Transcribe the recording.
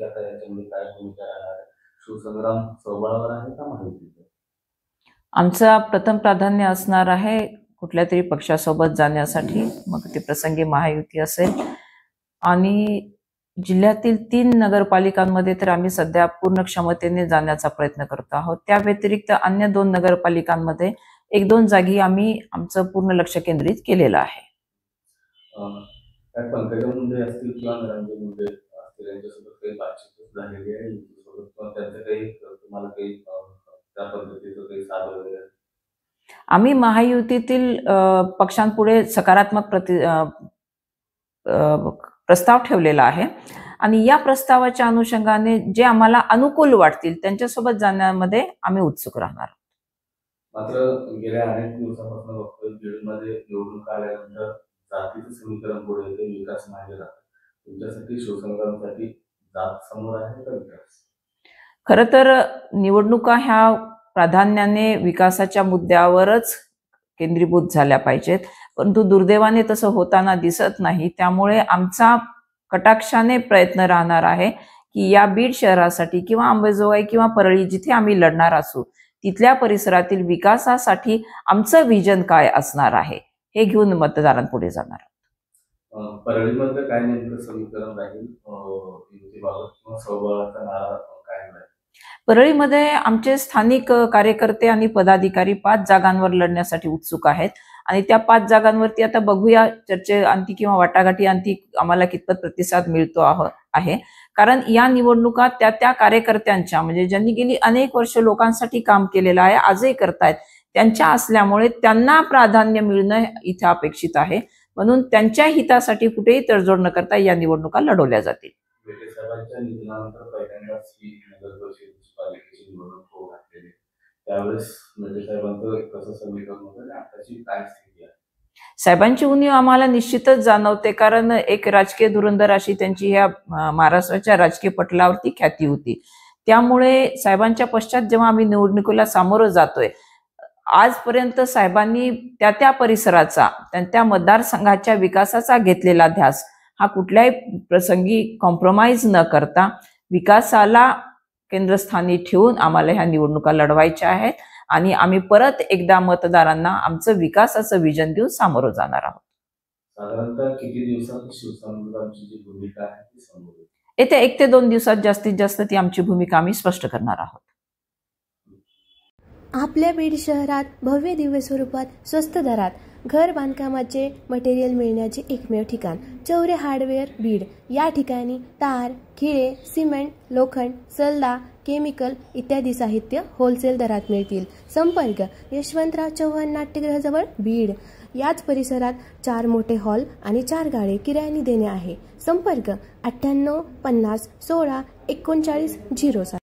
तुमची आता याच्यामध्ये काय भूमिका राहणार आहे? शिवसंग्राम स्वबळावर आहे का महायुतीचं? आमचा प्रथम प्राधान्य असणार आहे कुठल्या तरी पक्षासोबत जाण्यासाठी, मग ते प्रसंगी महायुती असेल. आणि जिल्ह्यातील 3 नगरपालिकांमध्ये तर आम्ही सध्या पूर्ण क्षमतेने जाण्याचा प्रयत्न करतो आहोत. त्या व्यतिरिक्त अन्य 2 नगरपालिकांमध्ये 1-2 जागी आम्ही आमचं पूर्ण लक्ष केंद्रित केलेलं आहे. काय पंकजा मुंडे असतील किंवा निरंजन मुंडे असतील यांच्यासोबत काही बातचीत झालेली आहे? त्यांचं काही तुम्हाला काही त्या पद्धतीचं काही साथ वगैरे? आम्ही महायुतीतील पक्षांपुढे सकारात्मक प्रस्ताव ठेवलेला आहे आणि या प्रस्तावाच्या अनुषंगाने जे आम्हाला अनुकूल वाटतील त्यांच्यासोबत जाण्यामध्ये आम्ही उत्सुक राहणार. मात्र गेल्या अनेक दिवसापासून बघतोय बीडमध्ये निवडणूक आल्यानंतर जातीचं समीकरण पुढे येते, विकास मागे राहतो. तुमच्यासाठी शिवसंग्रामसाठी जात समोर आहे का विकास? खरं तर निवडणुका ह्या प्राधान्याने विकासाच्या मुद्द्यावरच केंद्रीभूत झाल्या पाहिजेत, परंतु दुर्दैवाने तसं होताना दिसत नाही. त्यामुळे आमचा कटाक्षाने प्रयत्न राहणार आहे की या बीड शहरासाठी किंवा अंबाजोगाई किंवा परळी जिथे आम्ही लढणार असू तिथल्या परिसरातील विकासासाठी आमचं विजन काय असणार आहे हे घेऊन मतदारांपुढे जाणार. परळीमध्ये काय नेमकं समीकरण राहील युतीबाबत किंवा स्वबळाचा नारा काय राहील? परळीमध्ये आमचे स्थानिक कार्यकर्ते आणि पदाधिकारी 5 जागांवर लढण्यासाठी उत्सुक आहेत आणि त्या 5 जागांवरती आता बघूया चर्चेअंती किंवा वाटाघाटी अंती आम्हाला कितपत प्रतिसाद मिळतो आहे. कारण या निवडणुका त्या कार्यकर्त्यांच्या म्हणजे ज्यांनी गेली अनेक वर्ष लोकांसाठी काम केलेलं आहे, आजही करतायत, त्यांच्या असल्यामुळे त्यांना प्राधान्य मिळणं इथे अपेक्षित आहे. म्हणून त्यांच्या हितासाठी कुठेही तडजोड न करता या निवडणुका लढवल्या जातील. बेटे साहेबांच्या निधनानंतर पहिल्यांदाच ही नगर परिषदेची पालिकेची निवडणूक होऊ घातलेली. त्यावेळेस बेटे साहेबांचं कसं समीकरण होतं आणि आताची काय स्थिती आहे? साहेबांची उणीव आम्हाला निश्चितच जाणवते, कारण एक राजकीय धुरंधर अशी त्यांची ह्या महाराष्ट्राच्या राजकीय पटलावरती ख्याती होती. त्यामुळे साहेबांच्या पश्चात जेव्हा आम्ही निवडणुकीला सामोरं जातोय, आजपर्यंत साहेबांनी त्या परिसराचा त्या मतदारसंघाच्या विकासाचा घेतलेला ध्यास हा कुठल्याही प्रसंगी कॉम्प्रोमाइज न करता विकासाला केंद्रस्थानी ठेवून आम्हाला ह्या निवडणुका लढवायच्या आहेत आणि आम्ही परत एकदा मतदारांना आमचं विकासाचं विजन देऊन सामोरं जाणार आहोत. साधारणतः किती दिवसात शिवसंग्रामची जी भूमिका आहे ती समोर येईल? येत्या 1 ते 2 दिवसात जास्तीत जास्त ती आमची भूमिका आम्ही स्पष्ट करणार आहोत. आपल्या बीड शहरात भव्य दिव्य स्वरूपात स्वस्त दरात घर बांधकामाचे मटेरियल मिळण्याचे एकमेव ठिकाण चौरे हार्डवेअर बीड. या ठिकाणी तार, खिळे, सिमेंट, लोखंड, सल्ला, केमिकल इत्यादी साहित्य होलसेल दरात मिळतील. संपर्क यशवंतराव चव्हाण नाट्यगृहाजवळ बीड. याच परिसरात 4 मोठे हॉल आणि 4 गाळे किरायाने देणे आहे. संपर्क 98 50 16 39 07.